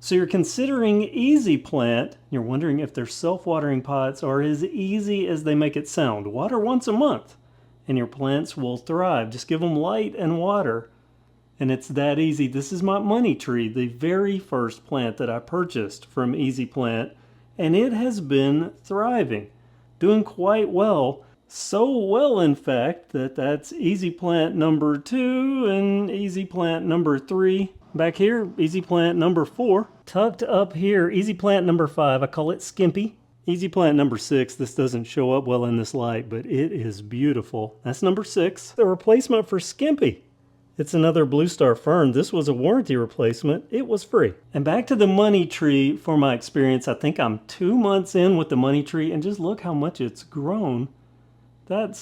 So you're considering Easyplant. You're wondering if their self-watering pots are as easy as they make it sound. Water once a month and your plants will thrive. Just give them light and water. And it's that easy. This is my money tree, the very first plant that I purchased from Easyplant, and it has been thriving, doing quite well. So well, in fact, that that's Easyplant number 2 and Easyplant number 3. Back here, Easyplant number 4. Tucked up here, Easyplant number 5. I call it Skimpy. Easyplant number 6. This doesn't show up well in this light, but it is beautiful. That's number 6. The replacement for Skimpy. It's another Blue Star fern. This was a warranty replacement. It was free. And back to the money tree for my experience. I think I'm 2 months in with the money tree, and just look how much it's grown. That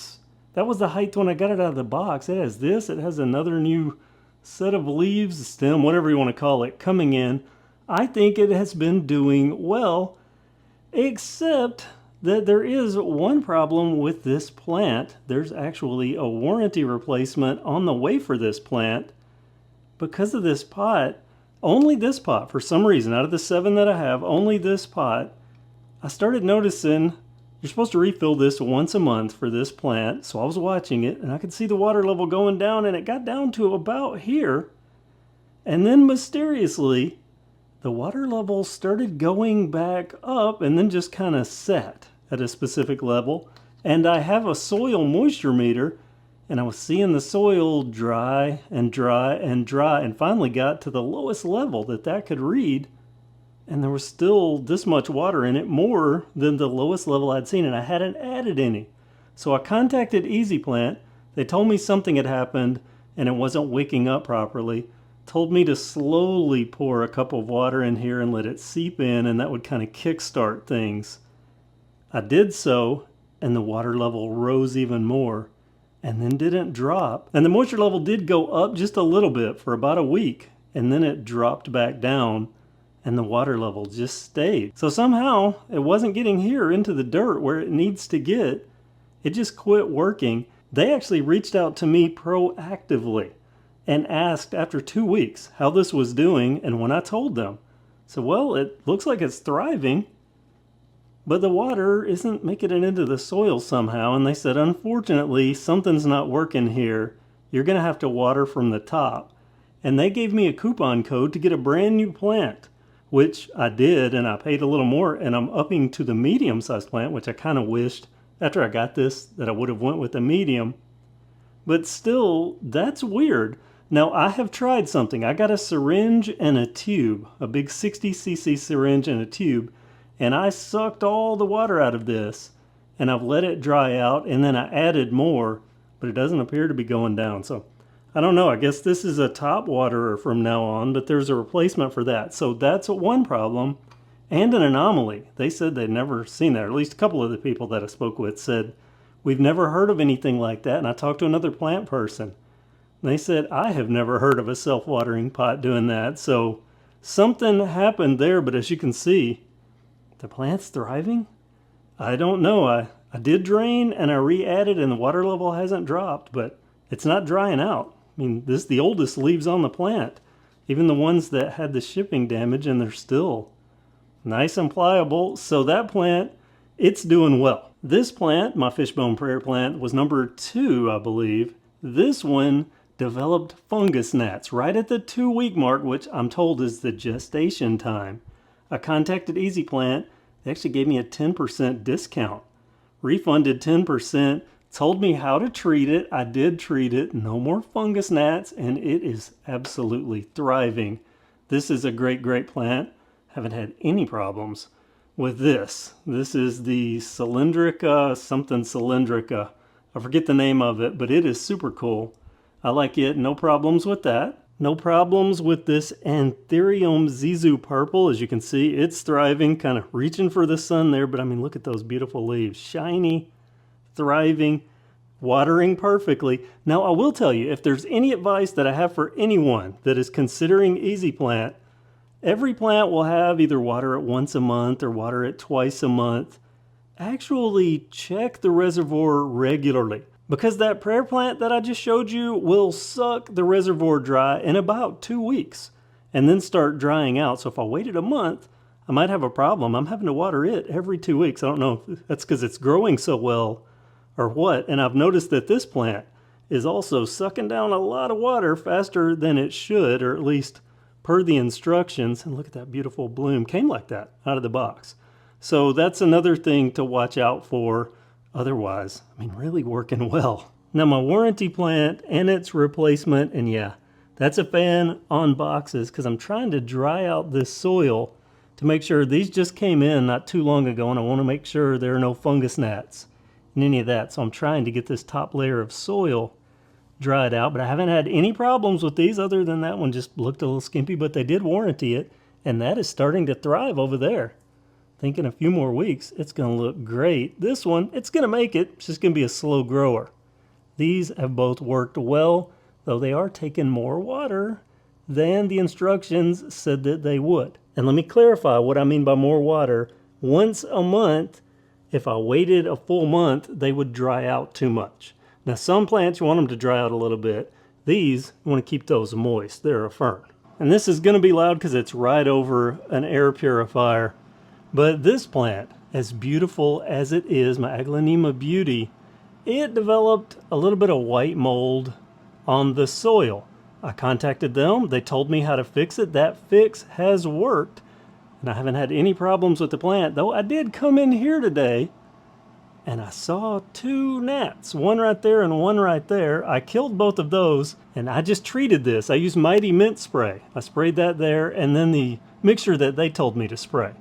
was the height when I got it out of the box. It has this. It has another new set of leaves, stem, whatever you want to call it, coming in. I think it has been doing well, except that there is one problem with this plant. There's actually a warranty replacement on the way for this plant. Because of this pot, only this pot, for some reason, out of the 7 that I have, only this pot, I started noticing you're supposed to refill this once a month for this plant. So I was watching it and I could see the water level going down, and it got down to about here. And then mysteriously, the water level started going back up and then just kind of set at a specific level. And I have a soil moisture meter, and I was seeing the soil dry and dry and dry, and finally got to the lowest level that could read. And there was still this much water in it, more than the lowest level I'd seen, and I hadn't added any. So I contacted Easyplant. They told me something had happened and it wasn't wicking up properly. Told me to slowly pour a cup of water in here and let it seep in, and that would kind of kickstart things. I did so, and the water level rose even more and then didn't drop. And the moisture level did go up just a little bit for about a week, and then it dropped back down, and the water level just stayed. So somehow it wasn't getting here into the dirt where it needs to get. It just quit working. They actually reached out to me proactively and asked after 2 weeks how this was doing. And when I told them, so well, it looks like it's thriving, but the water isn't making it into the soil somehow. And they said, unfortunately, something's not working here. You're gonna have to water from the top. And they gave me a coupon code to get a brand new plant, which I did, and I paid a little more, and I'm upping to the medium-sized plant, which I kind of wished after I got this that I would have went with a medium. But still, that's weird. Now, I have tried something. I got a syringe and a tube, a big 60cc syringe and a tube, and I sucked all the water out of this, and I've let it dry out, and then I added more, but it doesn't appear to be going down. So I don't know. I guess this is a top waterer from now on, but there's a replacement for that. So that's one problem and an anomaly. They said they'd never seen that. Or at least a couple of the people that I spoke with said, we've never heard of anything like that. And I talked to another plant person. They said, I have never heard of a self-watering pot doing that. So something happened there, but as you can see, the plant's thriving. I don't know. I did drain and I re-added, and the water level hasn't dropped, but it's not drying out. I mean, this is the oldest leaves on the plant, even the ones that had the shipping damage, and they're still nice and pliable. So that plant, it's doing well. This plant, my fishbone prayer plant, was number 2, I believe. This one developed fungus gnats right at the 2-week mark, which I'm told is the gestation time. I contacted Easyplant. They actually gave me a 10% discount. Refunded 10%. Told me how to treat it. I did treat it. No more fungus gnats, and it is absolutely thriving. This is a great, great plant. Haven't had any problems with this. This is the cylindrica, something cylindrica. I forget the name of it, but it is super cool. I like it. No problems with that. No problems with this Anthurium Zizu purple. As you can see, it's thriving, kind of reaching for the sun there, but I mean, look at those beautiful leaves. Shiny, thriving, watering perfectly. Now, I will tell you, if there's any advice that I have for anyone that is considering Easyplant, every plant will have either water it once a month or water it twice a month. Actually check the reservoir regularly, because that prayer plant that I just showed you will suck the reservoir dry in about 2 weeks. and then start drying out. So if I waited a month, I might have a problem. I'm having to water it every 2 weeks. I don't know if that's because it's growing so well or what. And I've noticed that this plant is also sucking down a lot of water faster than it should, or at least per the instructions. And look at that beautiful bloom. Came like that out of the box. So that's another thing to watch out for. Otherwise, I mean, really working well. Now my warranty plant and its replacement, and yeah, that's a fan on boxes because I'm trying to dry out this soil to make sure these just came in not too long ago, and I want to make sure there are no fungus gnats and any of that. So I'm trying to get this top layer of soil dried out, but I haven't had any problems with these other than that one just looked a little skimpy, but they did warranty it, and that is starting to thrive over there. I think in a few more weeks, it's going to look great. This one, it's going to make it. It's just going to be a slow grower. These have both worked well, though they are taking more water than the instructions said that they would. And let me clarify what I mean by more water. Once a month, if I waited a full month, they would dry out too much. Now some plants, you want them to dry out a little bit. These, you want to keep those moist. They're a fern. And this is going to be loud because it's right over an air purifier. But this plant, as beautiful as it is, my Aglaonema Beauty, it developed a little bit of white mold on the soil. I contacted them. They told me how to fix it. That fix has worked. And I haven't had any problems with the plant, though I did come in here today and I saw 2 gnats, one right there and one right there. I killed both of those, and I just treated this. I used Mighty Mint spray. I sprayed that there, and then the mixture that they told me to spray,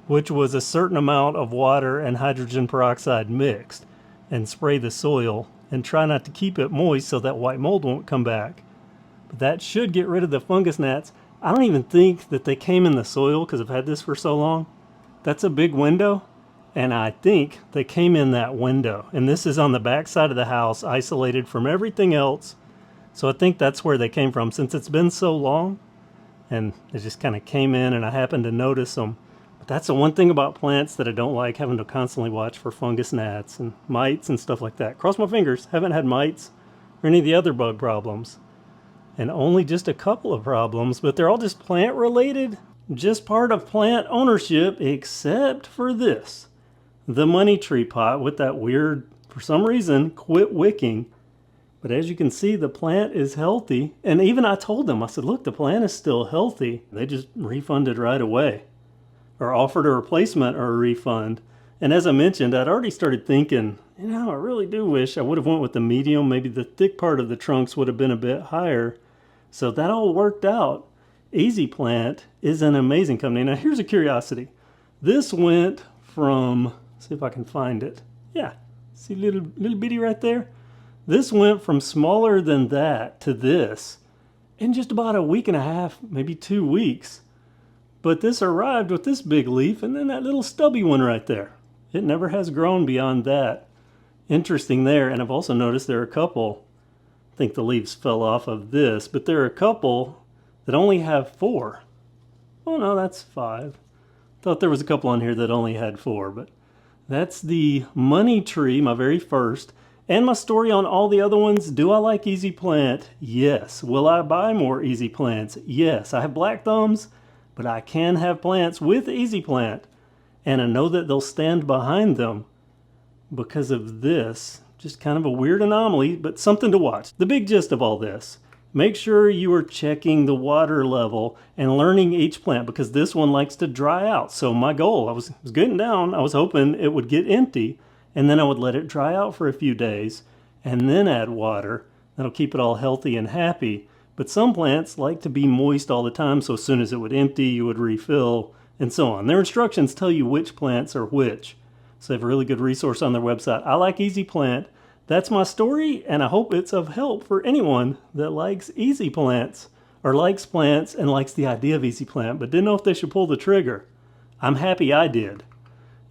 which was a certain amount of water and hydrogen peroxide mixed, and spray the soil and try not to keep it moist so that white mold won't come back. But that should get rid of the fungus gnats. I don't even think that they came in the soil because I've had this for so long. That's a big window, and I think they came in that window. And this is on the back side of the house, isolated from everything else. So I think that's where they came from. Since it's been so long, and they just kind of came in and I happened to notice them. But that's the one thing about plants that I don't like, having to constantly watch for fungus gnats and mites and stuff like that. Cross my fingers, haven't had mites or any of the other bug problems. And only just a couple of problems, but they're all just plant related, just part of plant ownership, except for this. The money tree pot with that weird, for some reason, quit wicking. But as you can see, the plant is healthy. And even I told them, I said, look, the plant is still healthy. They just refunded right away, or offered a replacement or a refund. And as I mentioned, I'd already started thinking, you know, I really do wish I would have went with the medium. Maybe the thick part of the trunks would have been a bit higher. So that all worked out. Easyplant is an amazing company. Now here's a curiosity. This went from, see if I can find it. Yeah, see little bitty right there? This went from smaller than that to this in just about a week and a half, maybe 2 weeks. But this arrived with this big leaf and then that little stubby one right there. It never has grown beyond that. Interesting there. And I've also noticed there are a couple, I think the leaves fell off of this, but there are a couple that only have 4. Oh no, that's 5. Thought there was a couple on here that only had 4, but that's the money tree, my very first. And my story on all the other ones. Do I like Easyplant? Yes. Will I buy more Easyplants? Yes. I have black thumbs, but I can have plants with Easyplant. And I know that they'll stand behind them because of this. Just kind of a weird anomaly, but something to watch. The big gist of all this. Make sure you are checking the water level and learning each plant, because this one likes to dry out. So my goal, I was getting down, I was hoping it would get empty, and then I would let it dry out for a few days and then add water. That'll keep it all healthy and happy. But some plants like to be moist all the time, so as soon as it would empty, you would refill, and so on. Their instructions tell you which plants are which. So they have a really good resource on their website. I like Easyplant. That's my story, and I hope it's of help for anyone that likes Easyplants, or likes plants and likes the idea of Easyplant, but didn't know if they should pull the trigger. I'm happy I did.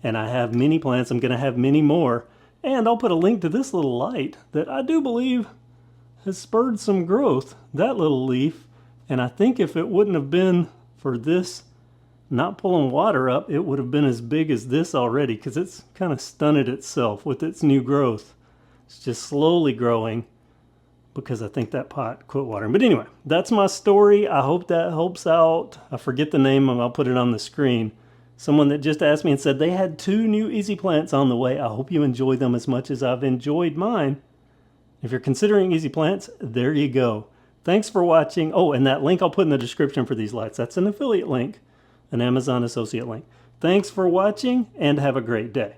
And I have many plants. I'm going to have many more. And I'll put a link to this little light that I do believe has spurred some growth, that little leaf. And I think if it wouldn't have been for this not pulling water up, it would have been as big as this already, because it's kind of stunted itself with its new growth. It's just slowly growing, because I think that pot quit watering. But anyway, that's my story. I hope that helps out. I forget the name, and I'll put it on the screen. Someone that just asked me and said they had 2 new Easyplants on the way. I hope you enjoy them as much as I've enjoyed mine. If you're considering Easyplants, there you go. Thanks for watching. Oh, and that link I'll put in the description for these lights. That's an affiliate link, an Amazon associate link. Thanks for watching, and have a great day.